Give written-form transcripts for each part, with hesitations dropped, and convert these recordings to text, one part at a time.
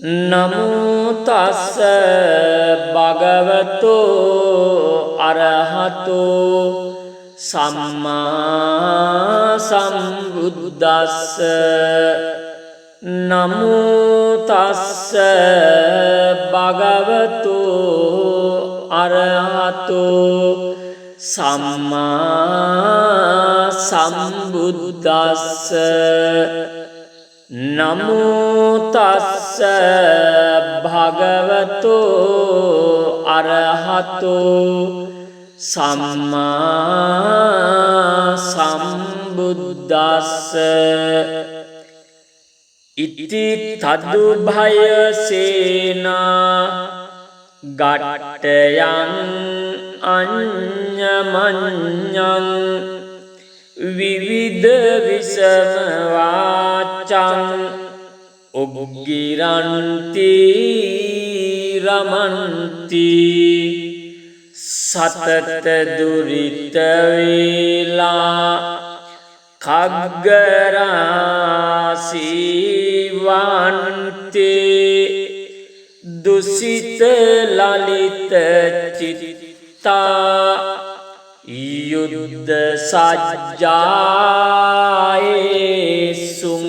නමෝ තස්ස භගවතෝ අරහතෝ සම්මා සම්බුද්දස්ස නමෝ තස්ස භගවතෝ අරහතෝ සම්මා සම්බුද්දස්ස නමෝ තස්ස භගවතෝ අරහතෝ සම්මා සම්බුද්දස්ස ඉති තදුභය සේනා ගට්ඨයං අඤ්ඤමඤ්ඤං විවිධ විසම වාචං උග්ගිරන්ති රමන්ති සතත දුරිත වේලා khaggarasi දුසිත ලලිත චිත්තා යුද්ධ සජ්ජායේසුං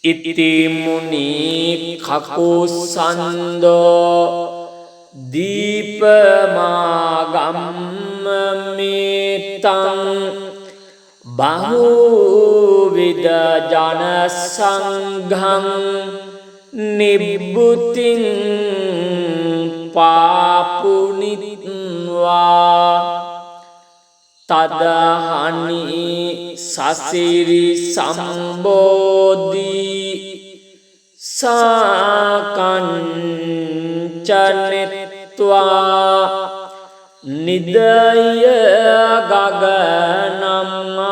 ඉති මුනි කකුසන්දෝ දීපමාගම්මේතං බහුවිද ජන සංඝං නිබ්බුතින් පාපුනිත්වා තදහනි සසිරි සම්බෝධි සාකංචනෙත්වා නිදය ගගනම්මා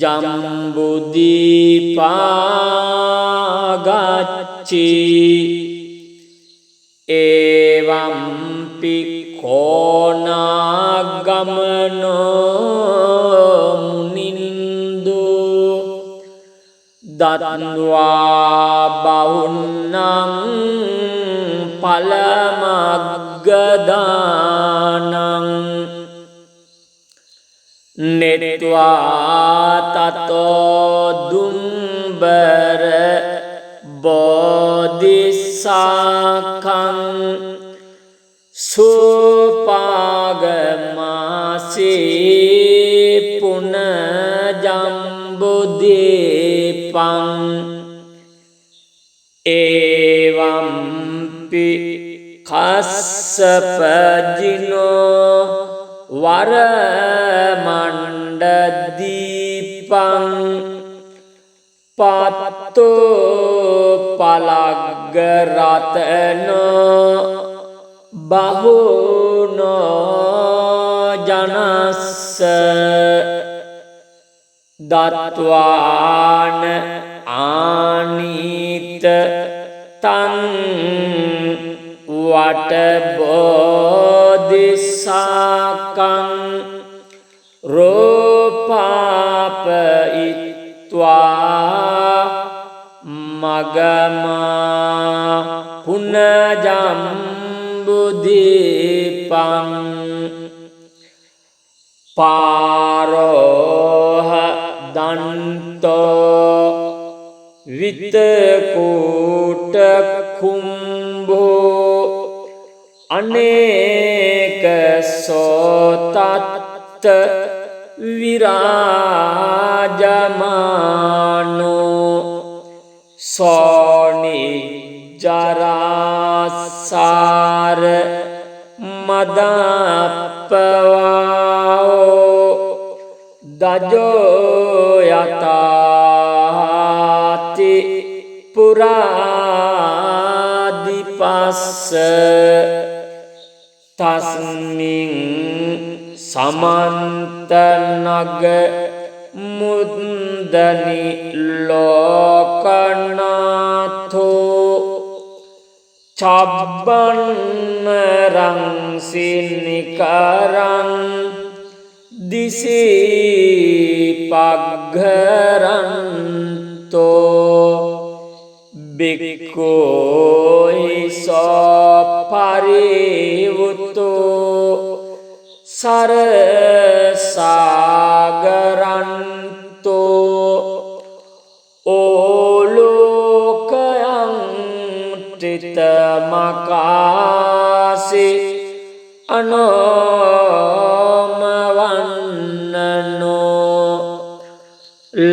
ජම්බුදීපාගච්චි එවම්පි කෝනාගමනෝ මුනින්දු දත්වා බහුන්නං පලමග්ගදානං නෙත්වා තතෝ දුම්බර බෝධිසාඛං සුපාගමාසේ පුනජම්බුදීපං එවම්පි කස්සපජිනෝ වරමණ්ඩදීපං පත්තෝ පලග්ගරතනෝ බහුනෝ ජනස්ස දත්වාන ආනීත තං වටබෝධිසාකං රෝපාපයිත්වා මගමා පුනජම්බුදීපං පාරෝහ දන්තෝ විතකූට කුම්භෝ අනේක සෝතත්ත විරාජමානෝ සෝනි ජරාසාර මදප්පවාෝ දජෝ යතාති පුරාදිපස්ස තස්මින් සමන්ත නග මුද්දනි ලෝකනාථෝ චබ්බන්න රංසිනිකරං දිසී පග්ඝරන්තෝ බික්ඛෝහි සෝ පරිවුතෝ සරසාගරන්තෝ ඕලෝකයන් ත්‍රිතමකාසි අනෝමවන්නනෝ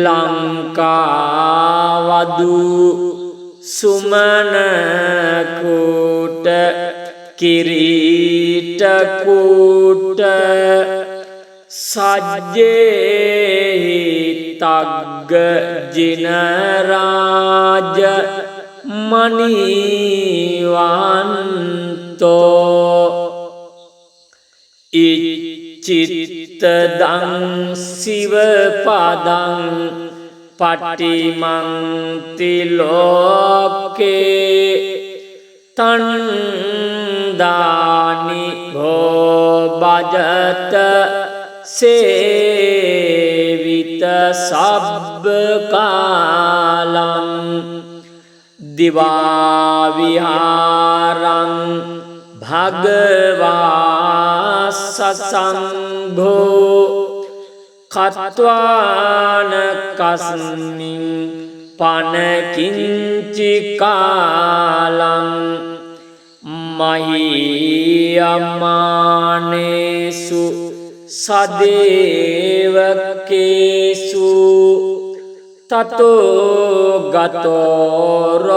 ලංකාවදු සුමනකුට කිරීටකුට සජ්ජේහි තග්ග ජිනරාජ මනිවන්තෝ ඉච්චිත්තදං සිවපදං පටිමන්ති ලෝකේ තණ්දානි භෝබජත සේවිත සබ්බකාලං දිවා විහාරං භගවා සසංඝෝ කତ୍වාන කස්මින් පනකින්චි කාලං මහියමානේසු සදේවකේසු තතෝ ගතෝරාන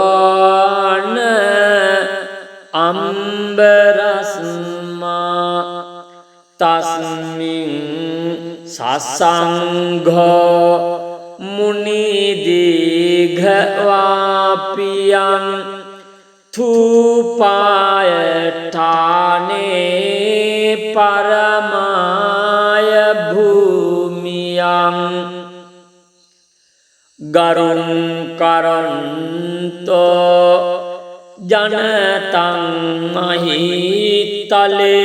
අම්බරස්මා තස්මින් සසංඝෝ මුනිදීඝවාපියං තුපායඨානේ පරමාය භූමියං ගරුං කරන්තෝ ජනතං මහිතලේ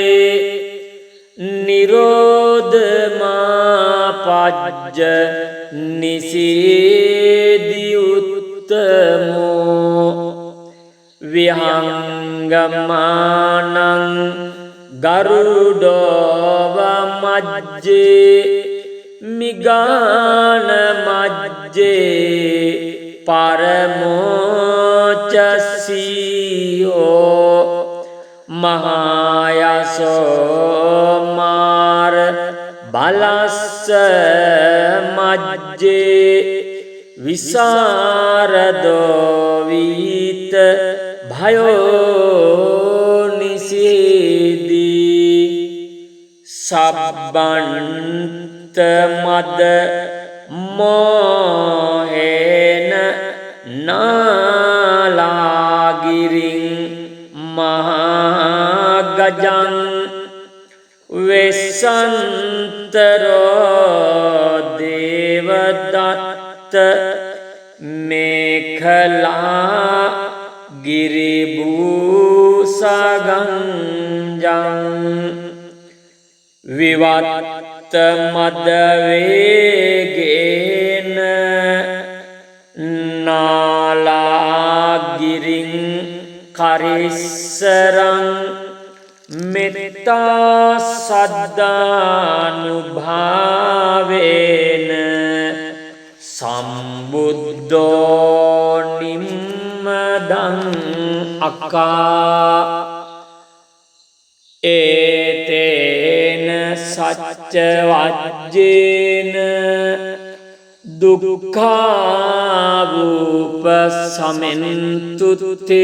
නිරෝධමාපජ්ජ නිසීදියුත්තමෝ විහංගමානං ගරුඩෝව මජ්ජේ මිගාන මජ්ජේ පරමෝචසීයෝ මහායසෝ මාර බලස්ස මජ්ජේ විසරදෝ විත භයෝ නිසීදී සබ්බන්ත මද මොහෙන නාලාගිරින් මහාගජං වෙසන්තරෝ දේවදත්ත මේඛලා ගිරිභූසගංජං විවත්ත මදවේගේන නාලාගිරින් කරිස්සරං මෙත්තා සද්ධානුභාවේන සම්බුද්ධෝ නිම්මදං අක්කා ඒතේන සච්ච වජ්ජේන දුක්ඛාවූප සමෙන්තුත්තේ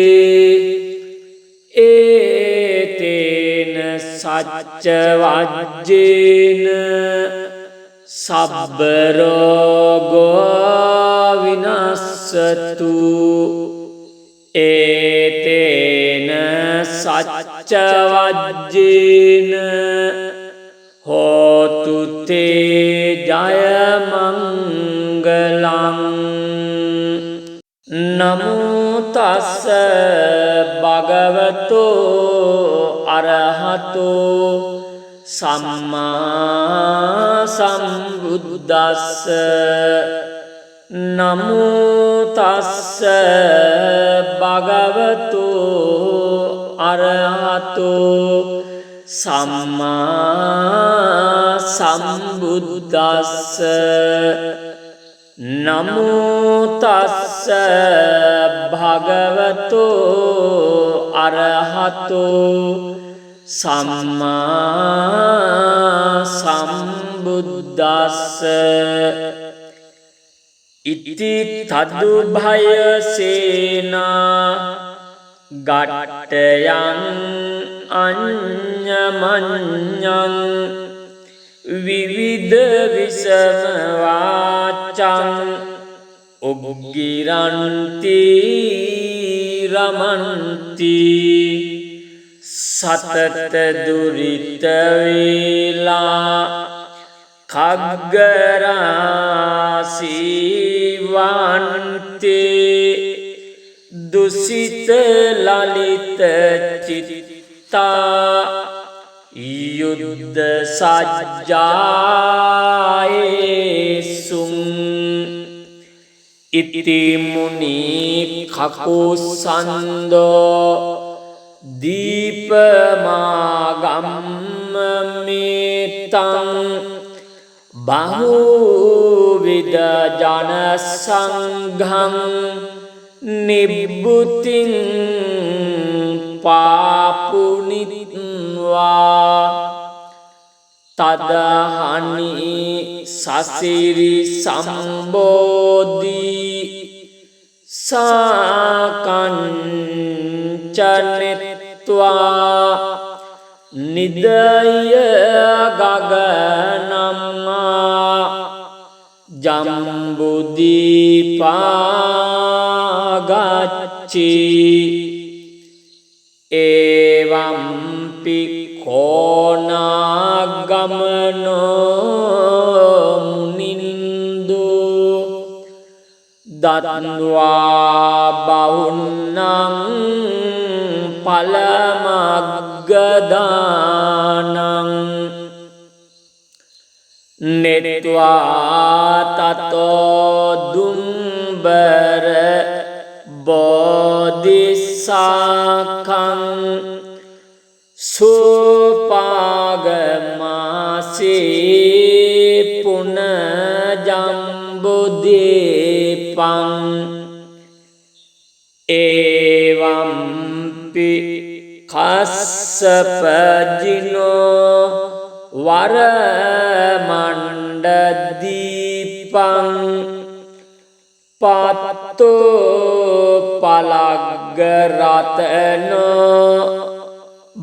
ඒතේන සච්ච වජ්ජේන සබ්බ රෝගෝ විනස්සතු ඒතේන සච්ච වජ්ජේන හෝතු තේ ජය මංගලං නමෝ තස්ස භගවතෝ අරහතෝ සම්මා සම්බුද්දස්ස නමෝ තස්ස භගවතු අරහතු සම්මා සම්බුද්දස්ස නමෝ තස්ස භගවතු අරහතු සම්මා සම්බුද්දස්ස ඉති තදුභය සේනා ගට්ටයං අඤ්ඤමඤ්ඤං විවිධ විසම වාචං උග්ගිරන්ති රමන්ති සතත දුරිත වේලා khaggarasivanti දුසිත ලලිත චිත්තා යුද්ධ සජ්ජායේසුං ඉති මුනි කකුසන්දෝ දීපමාගම්ම මේතං බහුවිද ජන සංඝං නිබ්බුතින් පාපුනිත්වා තදහනි සසිරි සම්බෝධි සාකංචනෙත්වා නිදය ගගනම්මා ජම්බුදීපාගච්චි එවම්පි කෝනාගමනෝ මුනින්දු දත්වා බහුන්නං පලමග්ගදානං නෙත්වා තතෝ දුම්බර බෝධිසාඛං සුපාගමාසේ පුනජම්බුදීපං එවම්පි කස්සපජිනෝ වරමණ්ඩදීපං පත්තෝ පලග්ගරතනෝ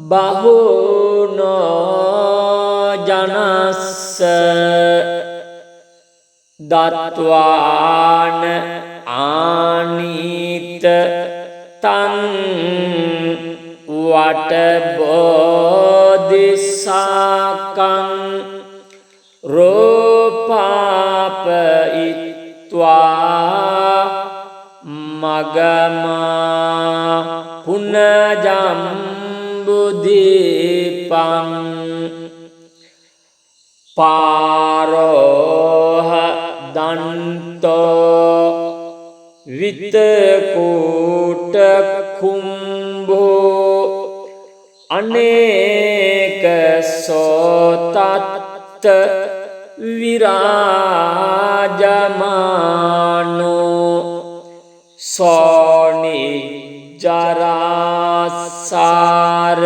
බහුනෝ ජනස්ස දත්වාන ආනීත තං වටබෝධිසාකං රෝපාපයිත්වා මගමා පුනජම්බුදීපං පාරෝහ දන්තෝ විතකූට කුම්භෝ අනේක සෝතත්ත විරාජමානෝ සෝනිජ්ජරාසාර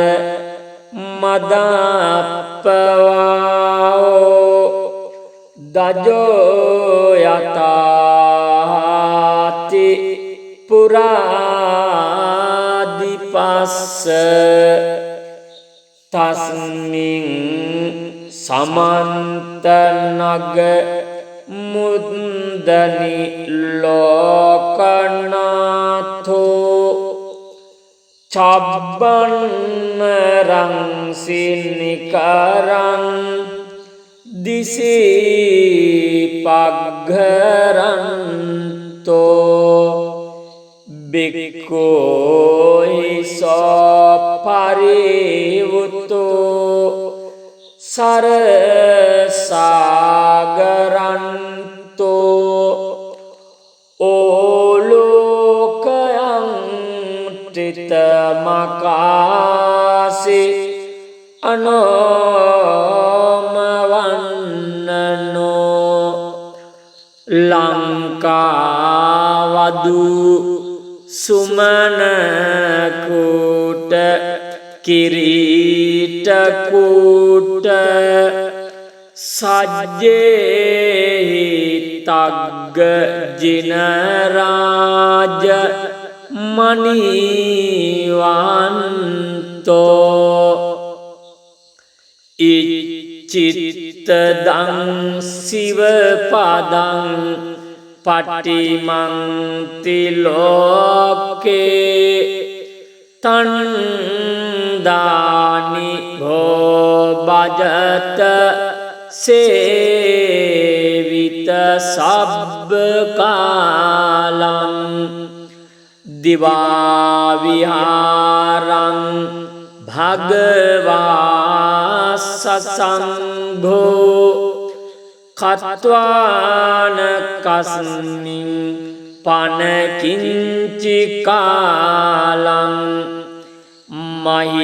මදප්පවාෝ දජෝ යතාති පුරාදිපස්ස තස්මින් සමන්ත නග මුද්දනි ලෝකනාථෝ චබ්බන්නරං සිනිකරං දිසී පග්ඝරන්තෝ බික්ඛෝයි සපරිවුතෝ සරසාගරන්තෝ ඕලෝකයන් මුට්ටිත මකාසි අනෝමවන්නනෝ ලංකාවදු සුමනකුට කිරීටකුට සජ්ජෙහි තග්ග ජිනරාජ මනිවන්තෝ ඉච්චිත්තදං සිවපදං පටිමන්ති ලෝකේ තන්දානි භෝබජත සේවිත සබ්බකාලං දිවාවිහාරං භගවා සසංඝෝ කତ୍වාන කස්මින් පනකින්චි කාලං මහියමානේසු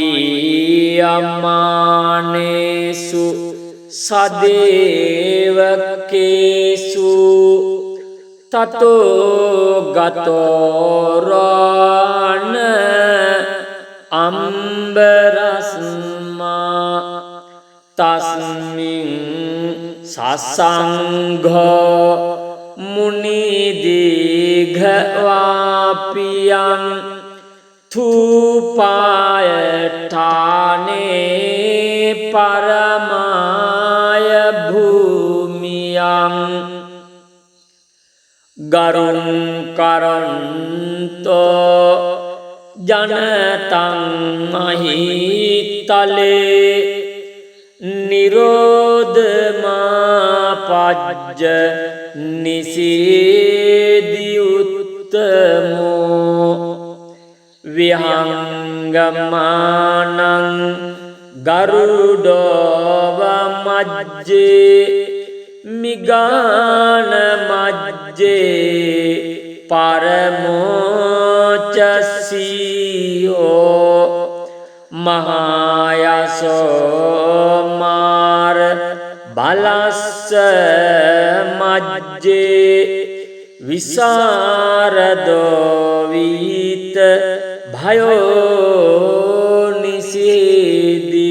සදේවකේසු තතෝ ගතෝරාන අම්බරස්මා තස්මින් සසංඝෝ මුනිදීඝවාපියං තුපායඨානේ පරමාය භූමියං ගරුං කරන්තෝ ජනතං මහිතලේ නිරෝධමාපජ්ජ නිසීදියුත්තමෝ විහංගමානං ගරුඩෝව මජ්ජේ මිගාන මජ්ජේ පරමෝචසීයෝ මහායසෝ මාර බලස්ස මජ්ජේ විසරදෝ විත භයෝ නිසීදී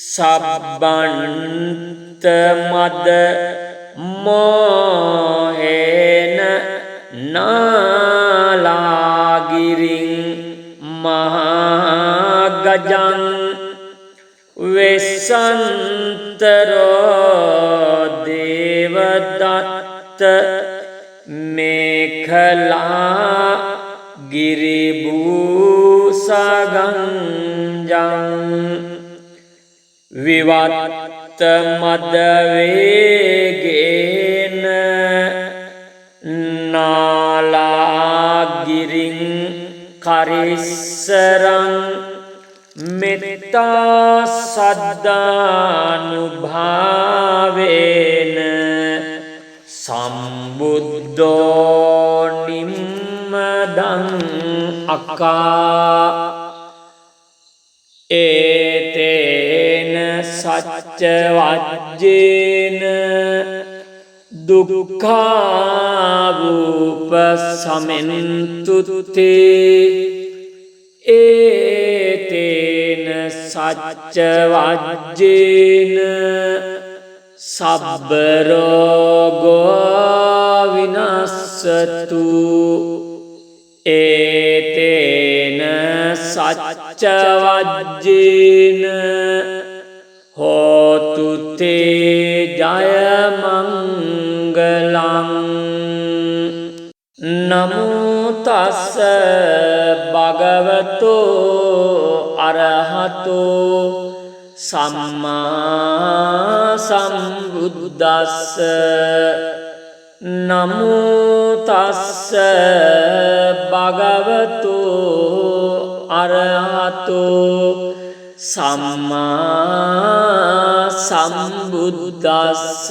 සබ්බන්ත මද මොහෙන නාලාගිරින් මහාගජං වෙසන්තරෝ දේවදත්ත මේඛලා ගිරිභූසගංජං විවත්ත මදවේගේන නාලාගිරින් කරිස්සරං මෙත්තා සද්ධානුභාවේන සම්බුද්ධෝ නිම්මදං අක්කා ඒතේන සච්ච වජ්ජේන දුක්ඛාවූප සමෙන්තුත්තේ ඒතේන සච්ච වජ්ජේන සබ්බ රෝගෝ විනස්සතු ඒතේන සච්ච වජ්ජේන හෝතු තේ ජය මංගලං නමෝ තස්ස භගවතෝ අරහතෝ සම්මා සම්බුද්දස්ස නමෝ තස්ස භගවතෝ අරහතෝ සම්මා සම්බුද්දස්ස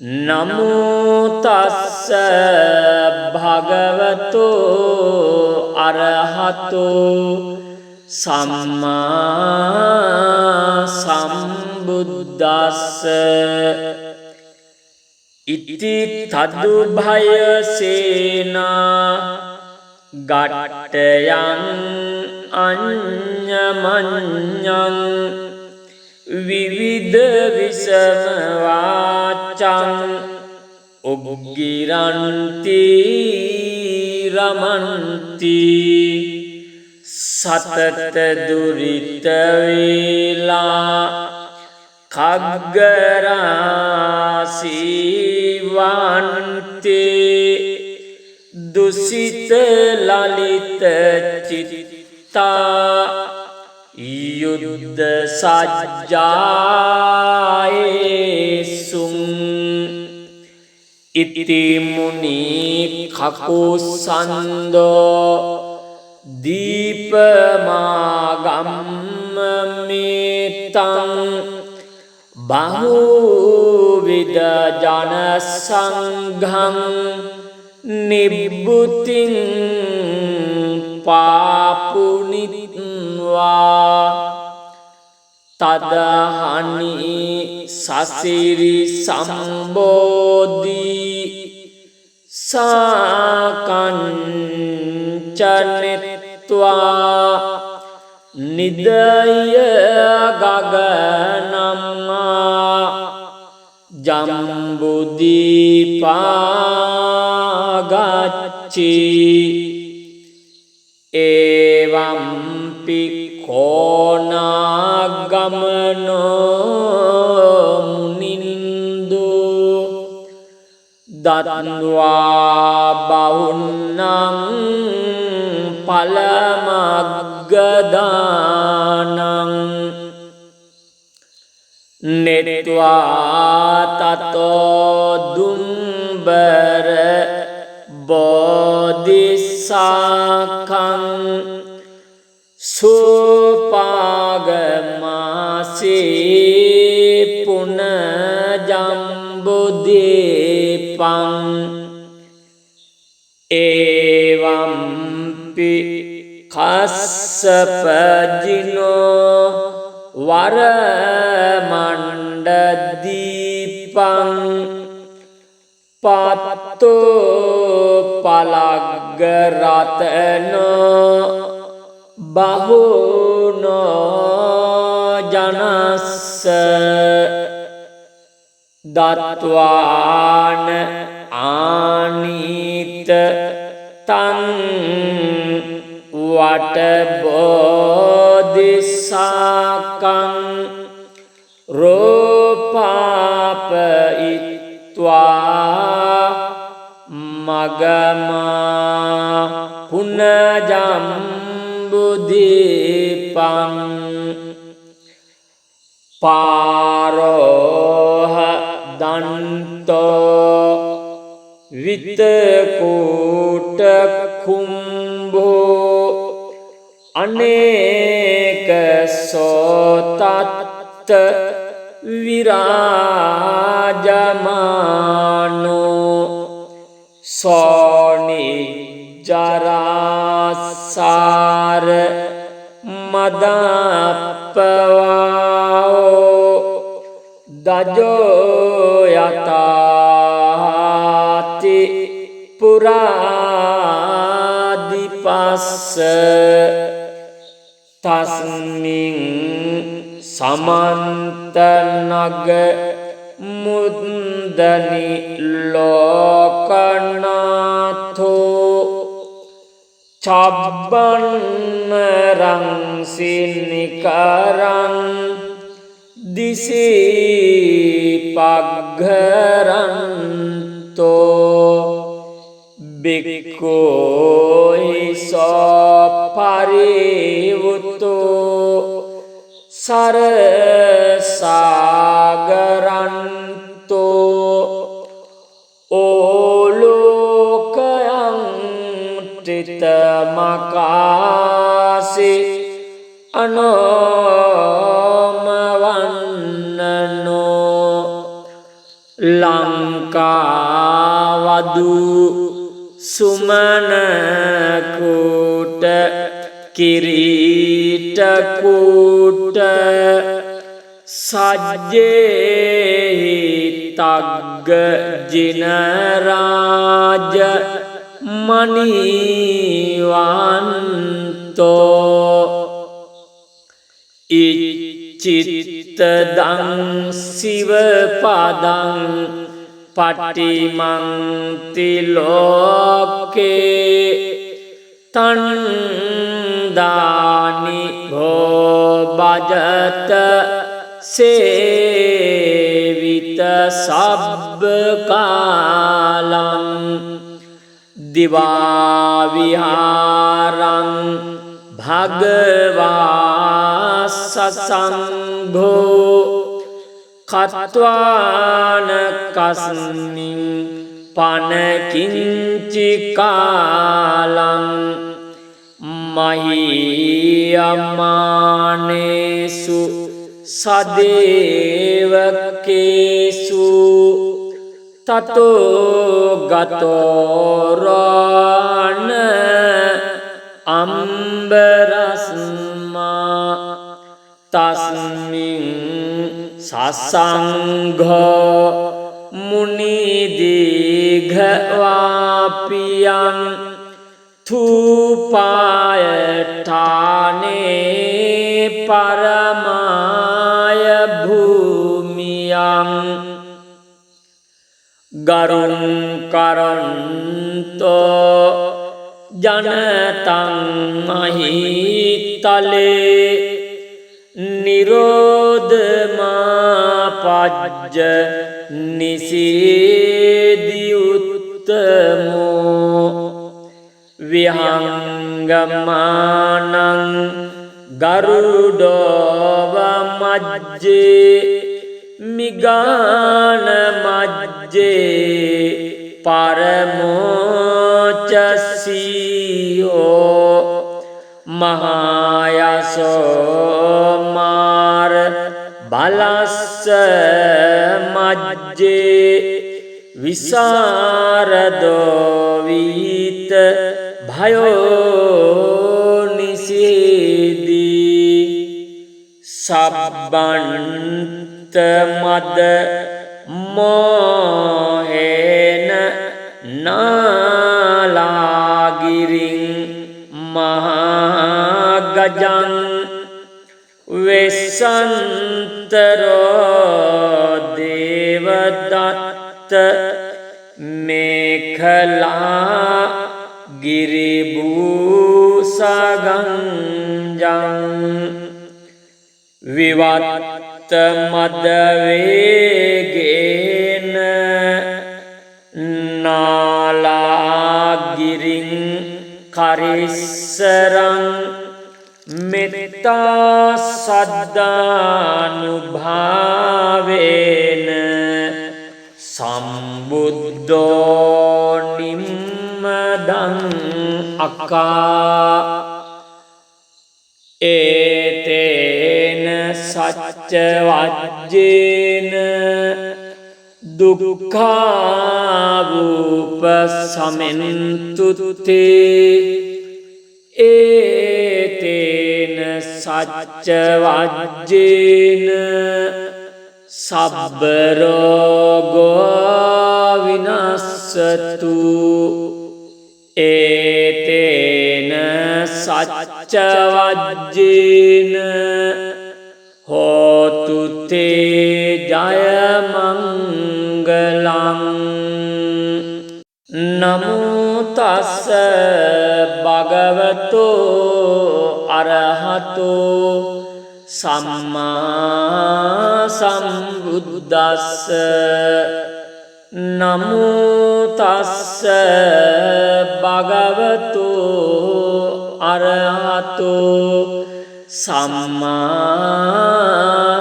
නමෝ තස්ස භගවතෝ අරහතෝ සම්මා සම්බුද්දස්ස ඉති තදුභය සේනා ගට්ටයං අඤ්ඤමඤ්ඤං විවිධ විසම වාචං උග්ගිරන්ති රමන්ති සතත දුරිත වේලා khaggarasivanti දුසිත ලලිත චිත්තා යුද්ධ සජ්ජායේසුං ඉති මුනි කකුසන්දෝ දීපමාගම්ම මේතං බහුවිද ජන සංඝං නිබ්බුතින් පාපුනිත්වා තදහනි සසිරි සම්බෝධි සාකංචනෙත්වා නිදය ගගනම්මා ජම්බුදීපාගච්චි එවම්පි කෝනාගමනෝ මුනින්දු දත්වා බහුන්නං පලමග්ගදානං නෙත්වා තතෝ දුම්බර බෝධිසාඛං සුපාගමාසේ පුනජම්බුදීපං එවම්පි කස්සපජිනෝ වරමණ්ඩදීපං පත්තෝ පලග්ගරතනෝ බහුනෝ ජනස්ස දත්වාන ආනීත තං වටබෝධිසාකං රෝපාපයිත්වා මගමා පුනජම්බුදීපං පාරෝහ දන්තෝ විතකූට කුම්භෝ අනේක සෝතත්ත විරාජමානෝ සෝනිජ්ජරාසාර මදප්පවාෝ දජෝ යතාති පුරාදිපස්ස තස්මින් සමන්තනග මුද්දනි ලෝකනාථෝ චබ්බන්නරං සිනිකරං දිසීපග්ඝරන්තෝ බික්ඛෝයිසෝ පරිවුතෝ සරසාගරන්තෝ ඕලෝකයං ත්‍රිතමකාසි අනෝමවන්නනෝ ලංකාවදු සුමනකුට කිරීටකුට සජ්ජෙහි තග්ග ජිනරාජ මනිවන්තෝ ඉච්චිත්තදං සිවපදං පටිමන්ති ලෝකේ තන්දානි භෝබජත සේවිත සබ්බකාලං දිවාවිහාරං භගවා සසංඝෝ කତ୍වාන කස්මින් පනකින්චි කාලං මහියමානේසු සදේවකේසු තතෝ ගතෝරාන අම්බරස්මා තස්මින් සසංඝෝ මුනිදීඝවාපියං තුපායඨානේ පරමාය භූමියං ගරුං කරන්තෝ ජනතං මහිතලේ නිරෝධමාපජ්ජ නිසීදියුත්තමෝ විහංගමානං ගරුඩෝව මජ්ජේ මිගාන මජ්ජේ පරමෝචසීයෝ මහායසෝ මාර බලස්ස මජ්ජේ විසරදෝ විත භයෝ නිසීදී සබ්බන්ත මද මොහෙන නාලාගිරින් මහාගජං වෙසන්තරෝ දේවදත්ත මේඛලා ගිරිභූසගංජං විවත්ත මදවේගේන නාලාගිරින් කරිස්සරං මෙත්තා සද්ධානුභාවේන සම්බුද්ධෝ නිම්මදං අක්කා ඒතේන සච්ච වජ්ජේන දුක්ඛාවූප සමෙන්තුත්තේ ඒතේන සච්ච වජ්ජේන සබ්බ රෝගෝ විනස්සතු ඒතේන සච්ච වජ්ජේන හෝතු තේ ජය මංගලං නමෝ තස්ස භගවතෝ අරහතෝ සම්මා සම්බුද්දස්ස නමෝ තස්ස භගවතෝ අරහතෝ සම්මා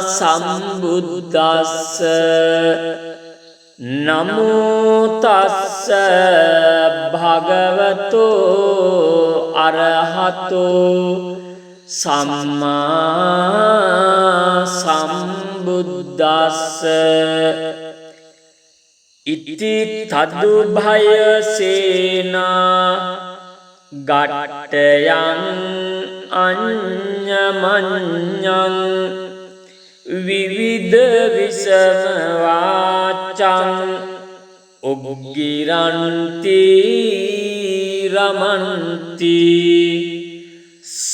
සම්බුද්දස්ස නමෝ තස්ස භගවතෝ අරහතෝ සම්මා සම්බුද්දස්ස ඉති තදු භය සේනා ගට්ටයන් අඤ්ඤමඤ්ඤං විවිධ විසම වාචං උග්ගිරන්ති රමන්ති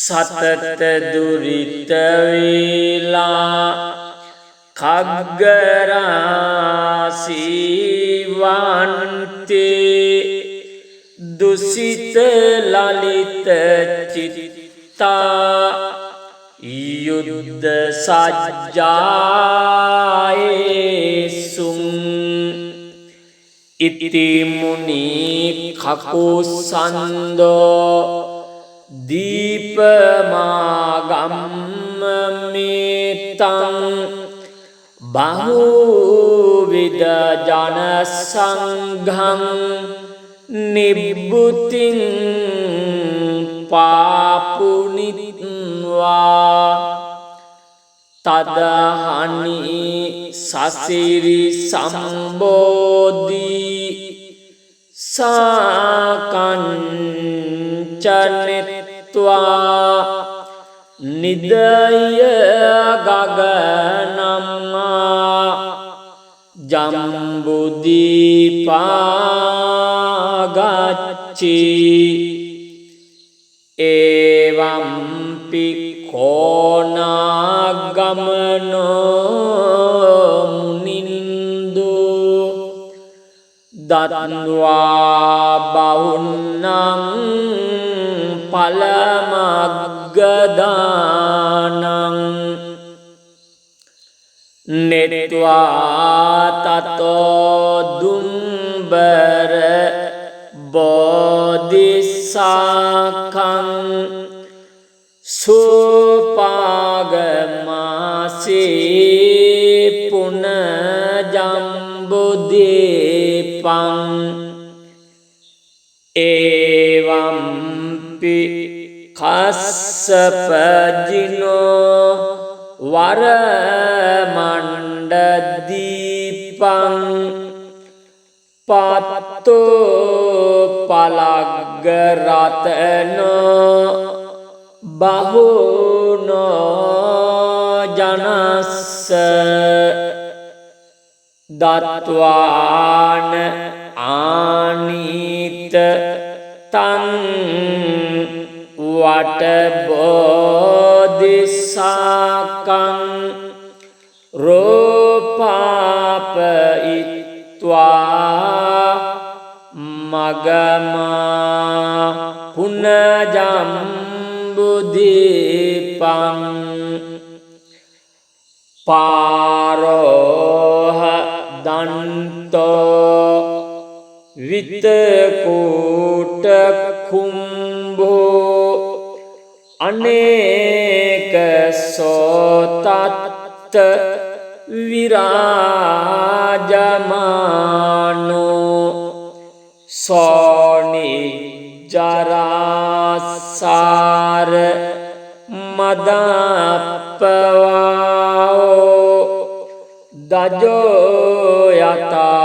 සතත දුරිත වේලා khaggarasivanti dusita lalita citta yuddha sajjaesum iti muni khakusando dīpamāgammitang bahuvida jana sangham nibbuting papunitva tadahani sasiri sambodhi sakancanetva nidaya gaganamma jambudipa gacci evampi konagamano munindu datva bahunnam palamaggadanam netva tato dumbara bodhisakam supagamasi punajambudipam evampi kassapajino varamandadipam patto palaggaratano bahuno janassa datvāna ānīta taṃ vata bodhisākaṃ rūpāpayitvā magamā punajambudipam pāroha danto vitakūta kumbho aneka sotatta virājamāno sonijjarāsāra madāppavāo dajo yatāti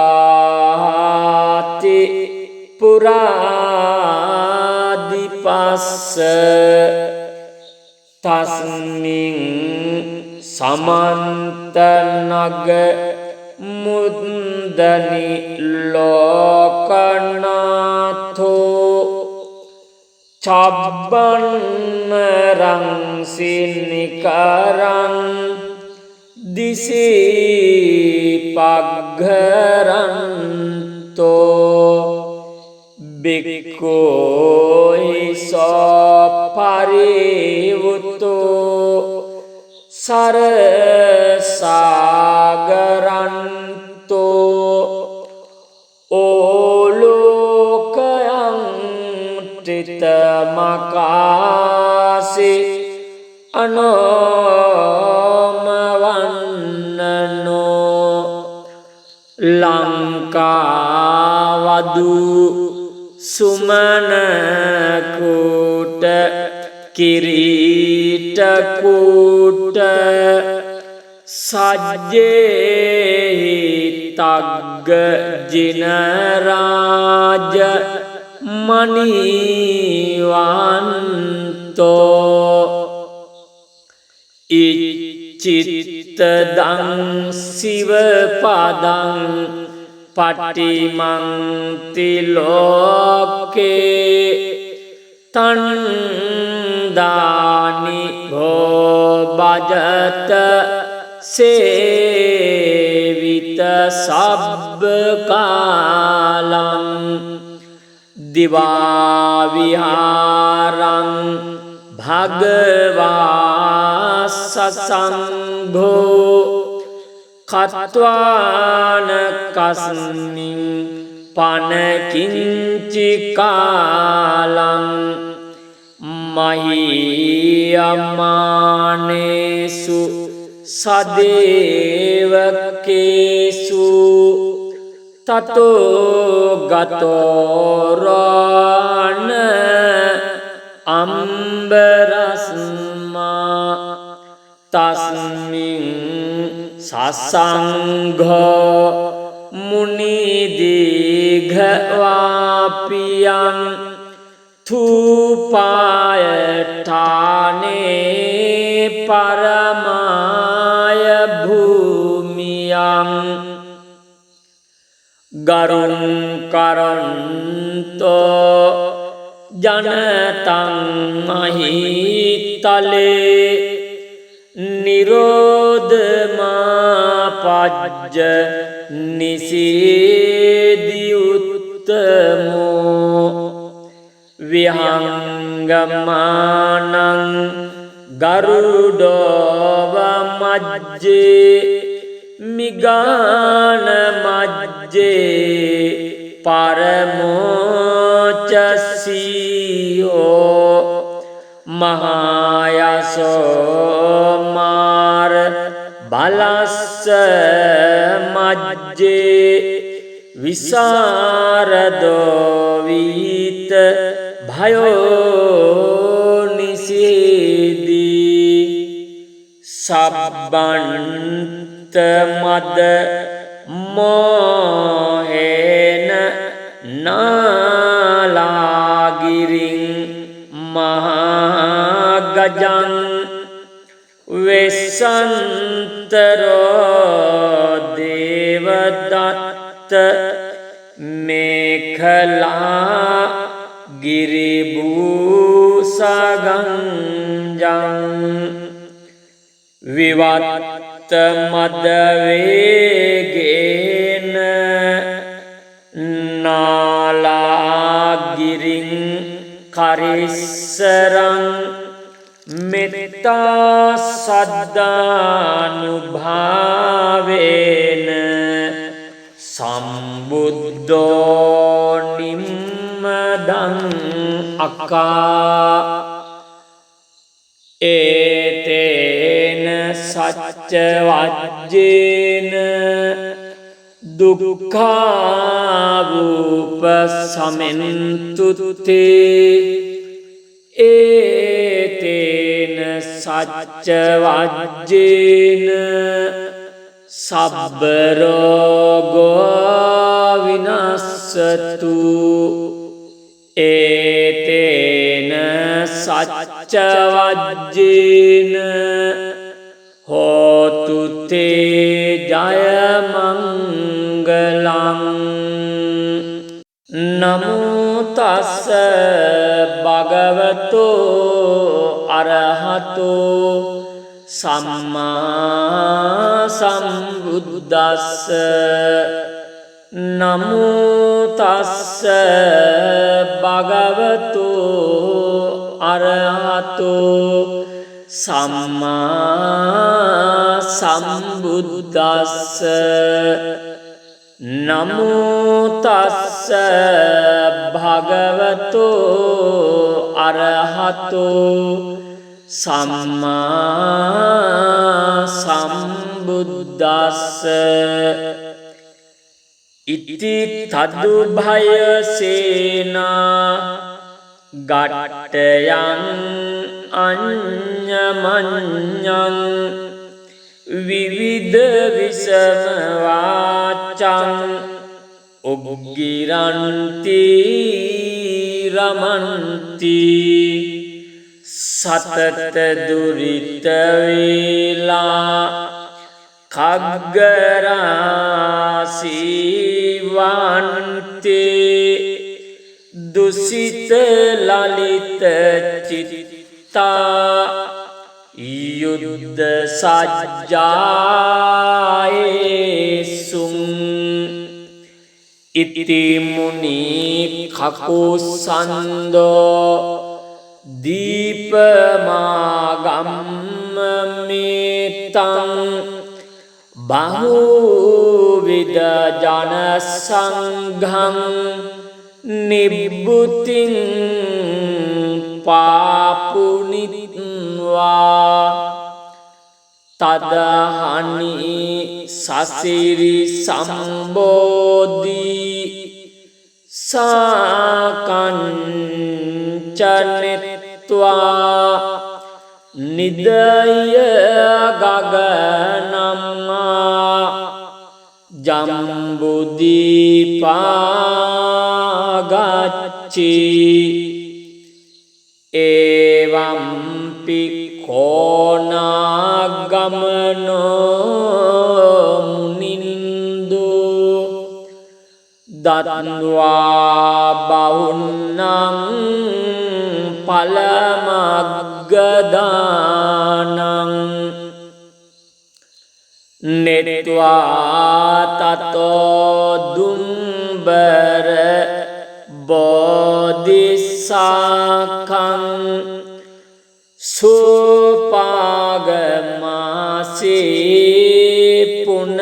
purādipassa tasmin samantanaga muddani lokanatho cabbanarang sinikaran disipagharanto bhikkhu parivutto sarasagaranto olokayang tritamakasi anomavannano lankavadu sumanakuta kiritakuta සජ්ජේහි තග්ග ජිනරාජ මනිවන්තෝ ඉච්චිත්තදං සිවපදං පටිමන්ති ලෝකේ තණ්දානි භෝබජත සේවිත සබ්බකාලං දිවා විහාරං භගවා සසංඝෝ කତ୍වාන කස්මින් පනකින්චි කාලං මහියමානේසු සදේවකේසු තතෝ ගතෝරාන අම්බරස්මා තස්මින් සසංඝෝ මුනිදීඝවාපියං තුපායඨානේ පරමාය භූමියං ගරුං කරන්තෝ ජනතං මහිතලේ නිරෝධමාපජ්ජ නිසීදියුත්තමෝ විහංගමානං ගරුඩෝව මජ්ජේ මිගාන මජ්ජේ පරමෝචසීයෝ මහායසෝ මාර බලස්ස මජ්ජේ විසරදෝ විත භයෝ නිසීදී සබ්බන්ත මද මොහෙන නාලාගිරින් මහාගජං වෙසන්තරෝ දේවදත්ත මේඛලා ගිරිභූසගංජං විවත්ත මදවේගේන නාලාගිරින් කරිස්සරං මෙත්තා සද්ධානුභාවේන සම්බුද්ධෝ නිම්මදං අක්කා ඒතේන සච්ච වජ්ජේන දුක්ඛාවූප සමෙන්තුත්තේ ඒතේන සච්ච වජ්ජේන සබ්බ රෝගෝ විනස්සතු ඒතේන සච්ච වජ්ජේන හෝතු තේ ජය මංගලං නමෝ තස්ස භගවතෝ අරහතෝ සම්මා සම්බුද්දස්ස නමෝ තස්ස භගවතෝ අරහතෝ සම්මා සම්බුද්දස්ස නමෝ තස්ස භගවතෝ අරහතෝ සම්මා සම්බුද්දස්ස ඉති තදුභය සේනා ගට්ටයං අඤ්ඤමඤ්ඤං විවිධ විසම වාචං උග්ගිරන්ති රමන්ති සතත දුරිත වේලා khaggarasivanti දුසිත ලලිත චිත්තා යුද්ධ සජ්ජායේසුං ඉති මුනි කකුසන්දෝ දීපමාගම්ම මේතං බහුවිද ජන සංඝං නිබ්බුතින් පාපුනිත්වා තදහනි සසිරි සම්බෝධි සාකංචනෙත්වා නිදය ගගනම්මා ජම්බුදීපාගච්චි එවම්පි කෝනාගමනෝ මුනින්දු දත්වා බහුන්නං පලමග්ගදානං නෙත්වා තතෝ දුම්බර බෝධිසාඛං සුපාගමාසේ පුනජම්බුදීපං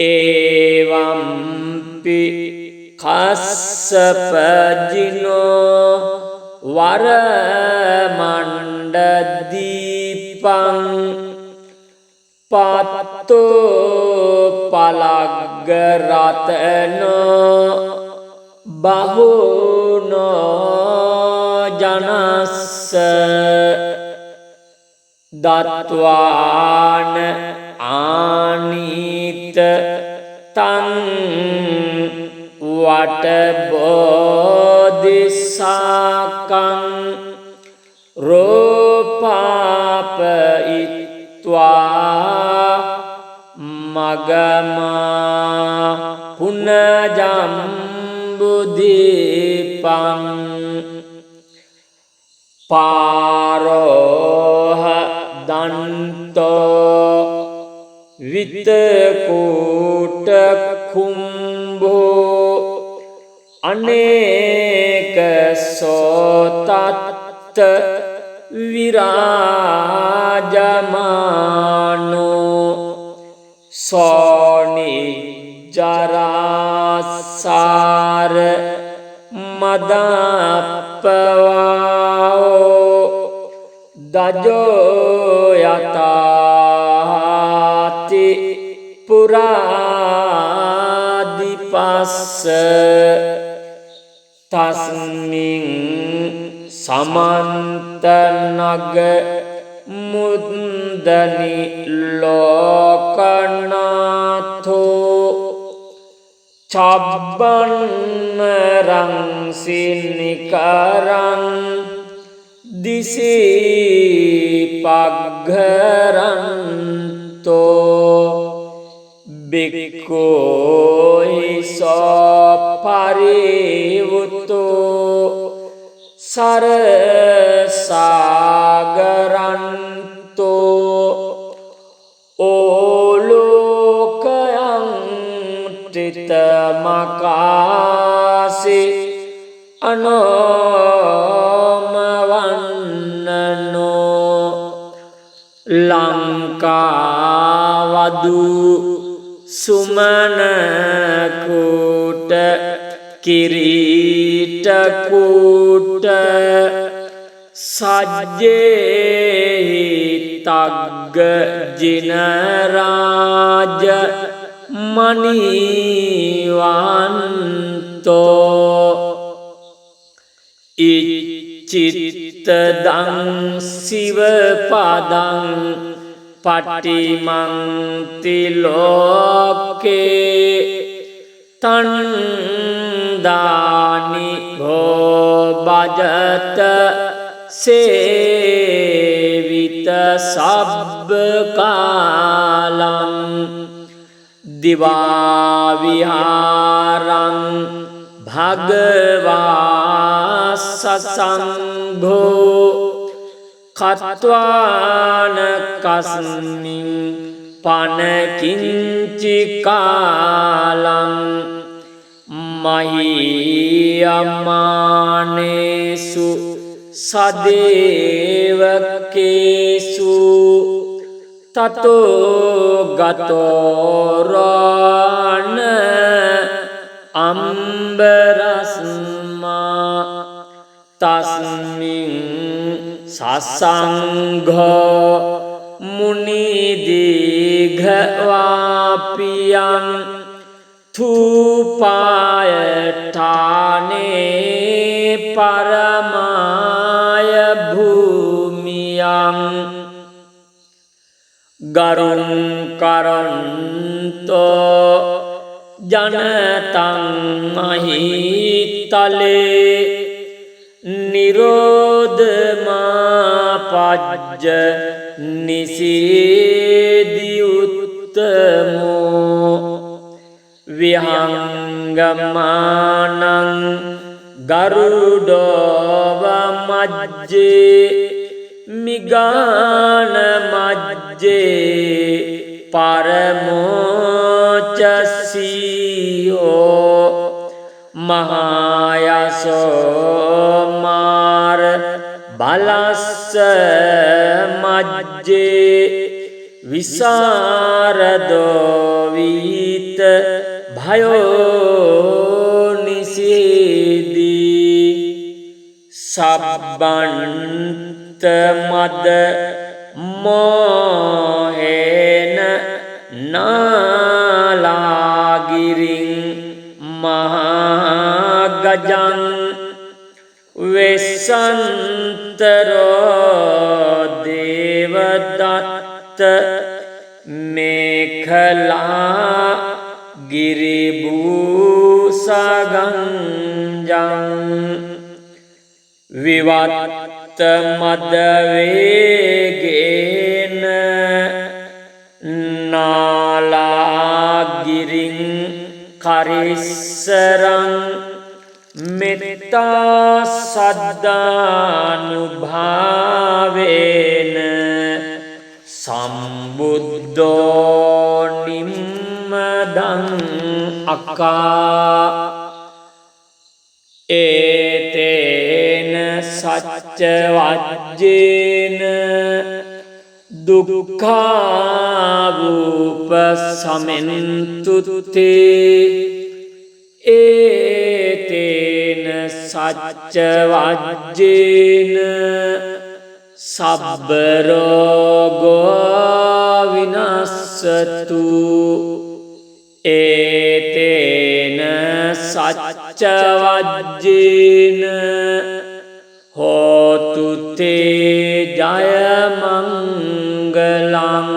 එවම්පි කස්සපජිනෝ වරමණ්ඩදීපං පත්තෝ පලග්ගරතනෝ බහුනෝ ජනස්ස දත්වාන ආනීත තං වටබෝධිසාකං රෝපාපයිත්වා මගමා පුනජම්බුදීපං පාරෝහ දන්තෝ විතකූට කුම්භෝ අනේක සෝතත්ත විරාජමානෝ සෝනි ජරාසාර මදප්පවාෝ දජෝ යතාති පුරාදිපස්ස තස්මින් සමන්ත නග මුද්දනි ලෝකනාථෝ චබ්බන්න රංසිනිකරං දිසී පග්ඝරන්තෝ බික්ඛෝයි සපරිවුතෝ සරසාගරන්තෝ ඕලෝකයන් ත්‍රිතමකාසි අනෝමවන්නනෝ ලංකාවදු සුමනකුට කිරීටකුට සජ්ජේහි තග්ග ජිනරාජ මනිවන්තෝ ඉච්චිත්ත විතදං සිවපදං පටිමන්ති ලෝකේ තණ්දානි භෝබජත සේවිත සබ්බකාලං දිවා විහාරං භගවා සසංඝෝ කତ୍වාන කස්මින් පනකින්චි කාලං මහියමානේසු සදේවකේසු තතෝ ගතෝරාන අම්බරස්මා තස්මින් සසංඝෝ මුනිදීඝවාපියං තුපායඨානේ පරමාය භූමියං ගරුං කරන්තෝ ජනතං මහිතලේ නිරෝධමාපජ්ජ නිසීදියුත්තමෝ විහංගමානං ගරුඩෝව මජ්ජේ මිගාන මජ්ජේ පරමෝචසීයෝ මහායසෝ මාර බලස්ස මජ්ජේ විසරදෝ විත භයෝ නිසීදී සබ්බන්ත මද මොහෙන නාලාගිරින් මහාගජං වෙසන්තරෝ දේවදත්ත මේඛලා ගිරිභූසගංජං විවත්ත මදවේගේන නාලාගිරින් කරිස්සරං මෙත්තා සද්ධානුභාවේන සම්බුද්ධෝ නිම්මදං අක්කා ඒතේන සච්ච වජ්ජේන දුක්ඛාවූප සමෙන්තුත්තේ ඒතේන සච්ච වජ්ජේන සබ්බ රෝගෝ විනස්සතු ඒතේන සච්ච වජ්ජේන හෝතු තේ ජය මංගලං